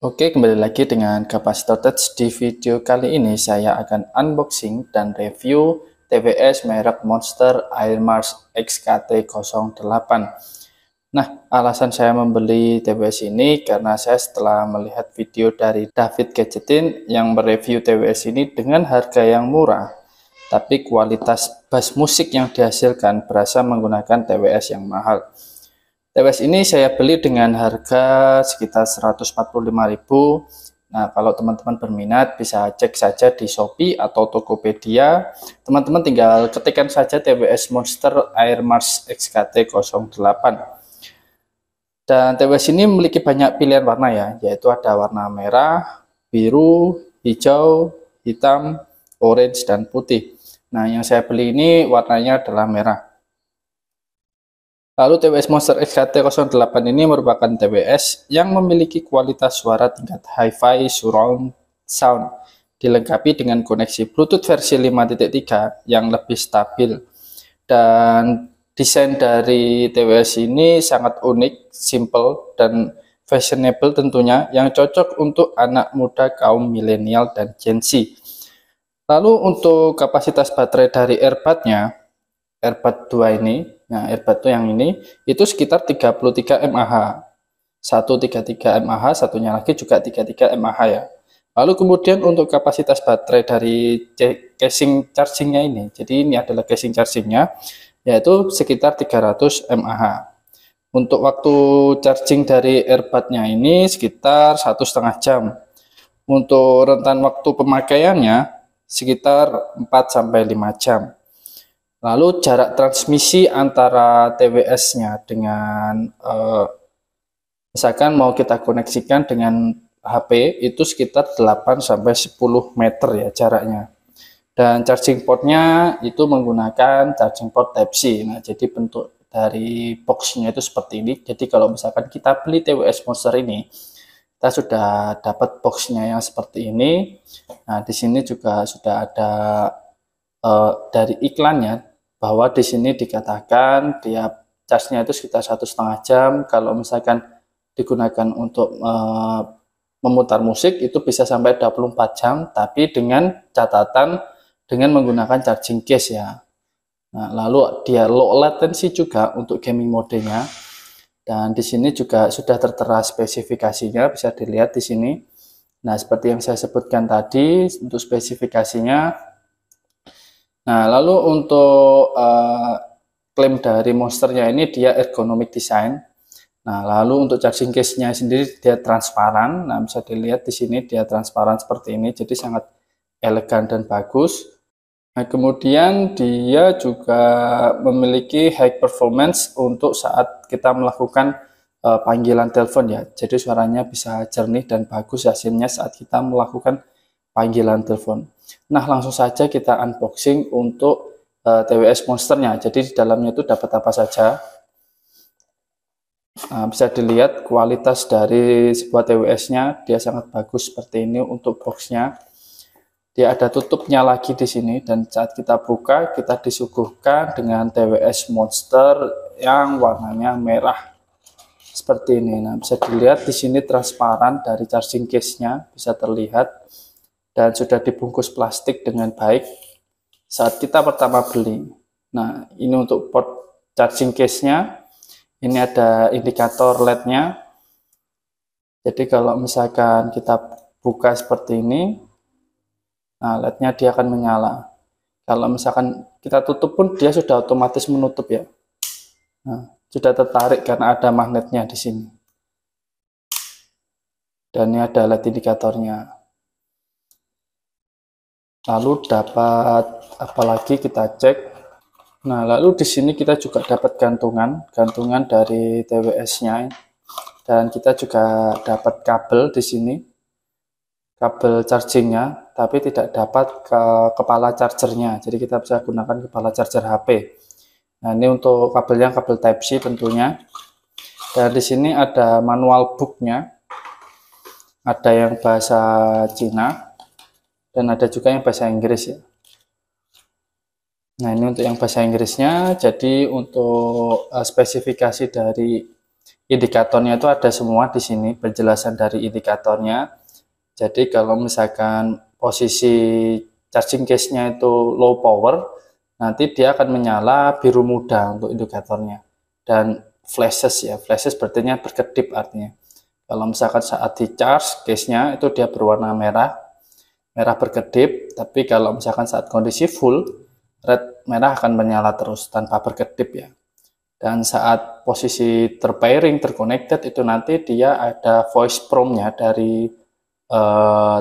Oke, kembali lagi dengan Kapasitor Touch. Di video kali ini saya akan unboxing dan review TWS merek Monster Air Mars XKT08. Nah, alasan saya membeli TWS ini karena saya setelah melihat video dari David Gadgetin yang mereview TWS ini dengan harga yang murah, tapi kualitas bass musik yang dihasilkan berasa menggunakan TWS yang mahal. TWS ini saya beli dengan harga sekitar 145.000. Nah, kalau teman-teman berminat bisa cek saja di Shopee atau Tokopedia. Teman-teman tinggal ketikkan saja TWS Monster Air Mars XKT08. Dan TWS ini memiliki banyak pilihan warna ya, yaitu ada warna merah, biru, hijau, hitam, orange, dan putih. Nah, yang saya beli ini warnanya adalah merah. Lalu TWS Monster XKT08 ini merupakan TWS yang memiliki kualitas suara tingkat Hi-Fi Surround Sound, dilengkapi dengan koneksi Bluetooth versi 5.3 yang lebih stabil. Dan desain dari TWS ini sangat unik, simple, dan fashionable tentunya, yang cocok untuk anak muda kaum milenial dan Gen Z. Lalu untuk kapasitas baterai dari earbud-nya, earbud 2 ini, nah earbud yang ini itu sekitar 33 mAh. Satu 33 mAh, satunya lagi juga 33 mAh ya. Lalu kemudian untuk kapasitas baterai dari casing chargingnya ini, jadi ini adalah casing chargingnya, yaitu sekitar 300 mAh. Untuk waktu charging dari earbudnya ini sekitar 1,5 jam. Untuk rentan waktu pemakaiannya sekitar 4-5 jam. Lalu jarak transmisi antara TWS-nya dengan misalkan mau kita koneksikan dengan HP itu sekitar 8-10 meter ya jaraknya. Dan charging portnya itu menggunakan charging port Type-C. Nah, jadi bentuk dari boxnya itu seperti ini. Jadi kalau misalkan kita beli TWS Monster ini, kita sudah dapat boxnya yang seperti ini. Nah, di sini juga sudah ada dari iklannya, bahwa di sini dikatakan dia charge-nya itu sekitar 1,5 jam. Kalau misalkan digunakan untuk memutar musik itu bisa sampai 24 jam, tapi dengan catatan dengan menggunakan charging case ya. Nah, lalu dia low latency juga untuk gaming modenya. Dan di sini juga sudah tertera spesifikasinya, bisa dilihat di sini. Nah, seperti yang saya sebutkan tadi untuk spesifikasinya. Nah, lalu untuk klaim dari Monsternya ini dia ergonomic design. Nah, lalu untuk charging case-nya sendiri dia transparan. Nah, bisa dilihat di sini dia transparan seperti ini, jadi sangat elegan dan bagus. Nah, kemudian dia juga memiliki high performance untuk saat kita melakukan panggilan telepon ya. Jadi suaranya bisa jernih dan bagus hasilnya saat kita melakukan panggilan telepon. Nah, langsung saja kita unboxing untuk TWS Monsternya. Jadi di dalamnya itu dapat apa saja. Nah, bisa dilihat kualitas dari sebuah TWS-nya, dia sangat bagus seperti ini untuk boxnya. Dia ada tutupnya lagi di sini, dan saat kita buka kita disuguhkan dengan TWS Monster yang warnanya merah seperti ini. Nah, bisa dilihat di sini transparan dari charging case-nya bisa terlihat dan sudah dibungkus plastik dengan baik saat kita pertama beli. Nah, ini untuk port charging case-nya. Ini ada indikator LED-nya. Jadi kalau misalkan kita buka seperti ini, nah LED-nya dia akan menyala. Kalau misalkan kita tutup pun dia sudah otomatis menutup ya. Nah, sudah tertarik karena ada magnetnya di sini. Dan ini ada LED indikatornya. Lalu dapat apalagi kita cek. Nah, lalu di sini kita juga dapat gantungan dari TWS-nya, dan kita juga dapat kabel di sini, kabel chargingnya, tapi tidak dapat ke kepala chargernya. Jadi kita bisa gunakan kepala charger HP. Nah, ini untuk kabelnya kabel Type-C tentunya. Dan di sini ada manual booknya, ada yang bahasa Cina dan ada juga yang bahasa Inggris ya. Nah, ini untuk yang bahasa Inggrisnya. Jadi untuk spesifikasi dari indikatornya itu ada semua di sini, penjelasan dari indikatornya. Jadi kalau misalkan posisi charging case-nya itu low power, nanti dia akan menyala biru muda untuk indikatornya. Dan flashes ya, flashes berarti berkedip artinya. Kalau misalkan saat di charge case-nya itu dia berwarna merah, merah berkedip, tapi kalau misalkan saat kondisi full, red merah akan menyala terus tanpa berkedip ya. Dan saat posisi terpairing, terconnected itu nanti dia ada voice prompt-nya dari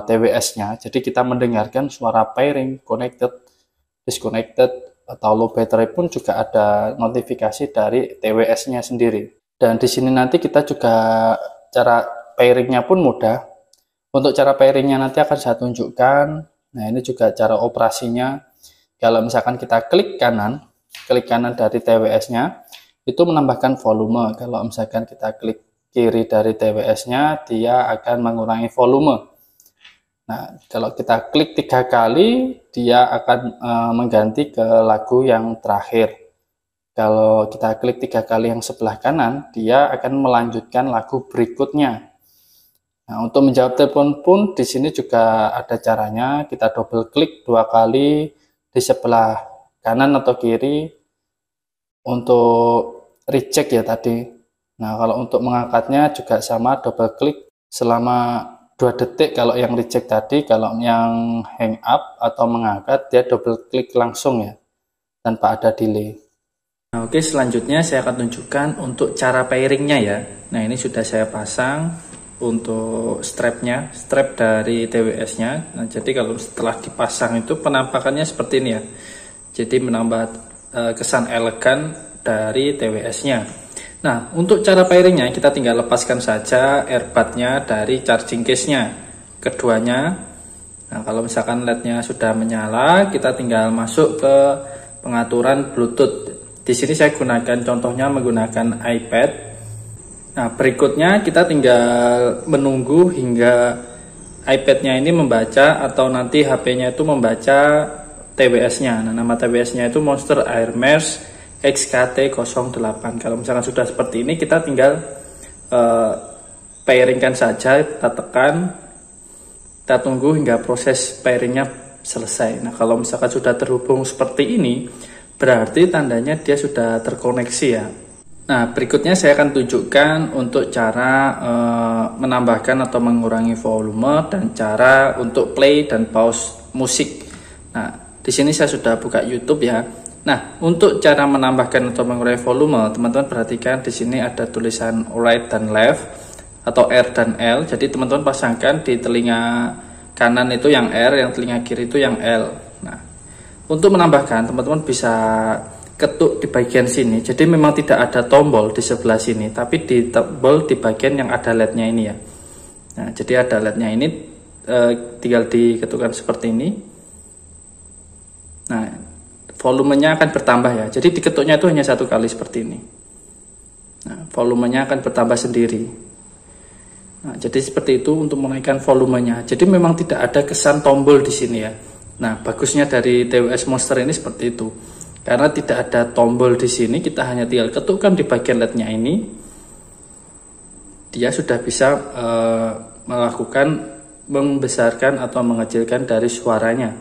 TWS-nya. Jadi kita mendengarkan suara pairing, connected, disconnected, atau low battery pun juga ada notifikasi dari TWS-nya sendiri. Dan di sini nanti kita juga cara pairing-nya pun mudah. Untuk cara pairing-nya nanti akan saya tunjukkan. Nah, ini juga cara operasinya. Kalau misalkan kita klik kanan dari TWS-nya, itu menambahkan volume. Kalau misalkan kita klik kiri dari TWS-nya, dia akan mengurangi volume. Nah, kalau kita klik 3 kali, dia akan mengganti ke lagu yang terakhir. Kalau kita klik 3 kali yang sebelah kanan, dia akan melanjutkan lagu berikutnya. Nah, untuk menjawab telepon pun di sini juga ada caranya. Kita double klik 2 kali di sebelah kanan atau kiri untuk reject ya tadi. Nah, kalau untuk mengangkatnya juga sama, double klik selama 2 detik kalau yang reject tadi. Kalau yang hang up atau mengangkat, dia double klik langsung ya, tanpa ada delay. Nah, oke, selanjutnya saya akan tunjukkan untuk cara pairingnya ya. Nah, ini sudah saya pasang untuk strapnya, strap dari TWS-nya. Nah, jadi kalau setelah dipasang itu penampakannya seperti ini ya. Jadi menambah kesan elegan dari TWS-nya. Nah, untuk cara pairingnya kita tinggal lepaskan saja airbag-nya dari charging case-nya, keduanya. Nah, kalau misalkan LED-nya sudah menyala, kita tinggal masuk ke pengaturan Bluetooth. Di sini saya gunakan contohnya menggunakan iPad. Nah, berikutnya kita tinggal menunggu hingga iPad-nya ini membaca atau nanti HP-nya itu membaca TWS-nya. Nah, nama TWS-nya itu Monster Air Mesh XKT08. Kalau misalkan sudah seperti ini, kita tinggal pairingkan saja, kita tekan, kita tunggu hingga proses pairingnya selesai. Nah, kalau misalkan sudah terhubung seperti ini, berarti tandanya dia sudah terkoneksi ya. Nah, berikutnya saya akan tunjukkan untuk cara menambahkan atau mengurangi volume dan cara untuk play dan pause musik. Nah, di sini saya sudah buka YouTube ya. Nah, untuk cara menambahkan atau mengurangi volume, teman-teman perhatikan di sini ada tulisan right dan left atau R dan L. Jadi teman-teman pasangkan di telinga kanan itu yang R, yang telinga kiri itu yang L. Nah, untuk menambahkan, teman-teman bisa ketuk di bagian sini. Jadi memang tidak ada tombol di sebelah sini, tapi di tombol di bagian yang ada LED-nya ini ya. Nah, jadi ada LED-nya ini, tinggal diketukkan seperti ini. Nah, volumenya akan bertambah ya. Jadi diketuknya itu hanya 1 kali seperti ini. Nah, volumenya akan bertambah sendiri. Nah, jadi seperti itu untuk menaikkan volumenya. Jadi memang tidak ada kesan tombol di sini ya. Nah, bagusnya dari TWS Monster ini seperti itu. Karena tidak ada tombol di sini, kita hanya tinggal ketukkan di bagian LED-nya ini. Dia sudah bisa melakukan membesarkan atau mengecilkan dari suaranya.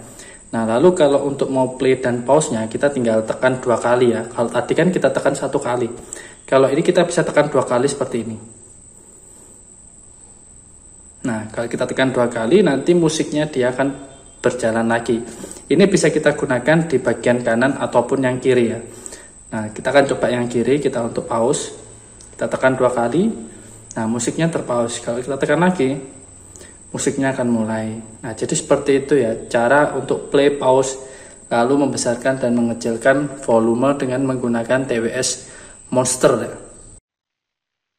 Nah, lalu kalau untuk mau play dan pause-nya, kita tinggal tekan 2 kali ya. Kalau tadi kan kita tekan 1 kali. Kalau ini kita bisa tekan 2 kali seperti ini. Nah, kalau kita tekan 2 kali, nanti musiknya dia akan berjalan lagi. Ini bisa kita gunakan di bagian kanan ataupun yang kiri ya. Nah, kita akan coba yang kiri, kita untuk pause. Kita tekan 2 kali. Nah, musiknya terpause. Kalau kita tekan lagi, musiknya akan mulai. Nah, jadi seperti itu ya cara untuk play, pause, lalu membesarkan dan mengecilkan volume dengan menggunakan TWS Monster ya.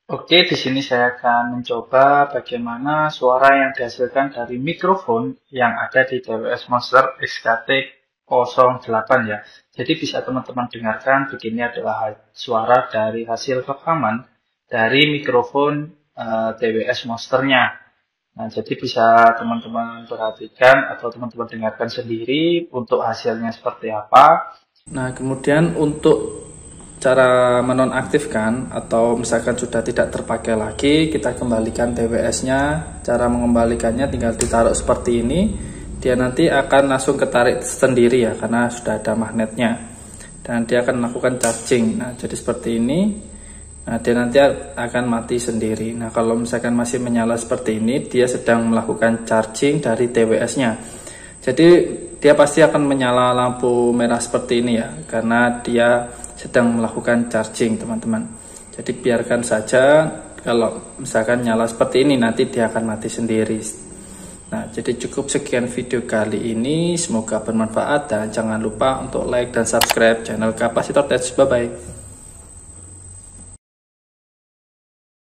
Oke, di sini saya akan mencoba bagaimana suara yang dihasilkan dari mikrofon yang ada di TWS Monster XKT08 ya. Jadi bisa teman-teman dengarkan, begini adalah suara dari hasil rekaman dari mikrofon TWS Monsternya. Nah, jadi bisa teman-teman perhatikan atau teman-teman dengarkan sendiri untuk hasilnya seperti apa. Nah, kemudian untuk cara menonaktifkan atau misalkan sudah tidak terpakai lagi, kita kembalikan TWS-nya. Cara mengembalikannya tinggal ditaruh seperti ini, dia nanti akan langsung ketarik sendiri ya, karena sudah ada magnetnya, dan dia akan melakukan charging. Nah, jadi seperti ini. Nah, dia nanti akan mati sendiri. Nah, kalau misalkan masih menyala seperti ini, dia sedang melakukan charging dari TWS-nya. Jadi dia pasti akan menyala lampu merah seperti ini ya, karena dia sedang melakukan charging, teman-teman. Jadi biarkan saja, kalau misalkan nyala seperti ini nanti dia akan mati sendiri. Nah, jadi cukup sekian video kali ini, semoga bermanfaat dan jangan lupa untuk like dan subscribe channel Kapasitor Tech. Bye bye.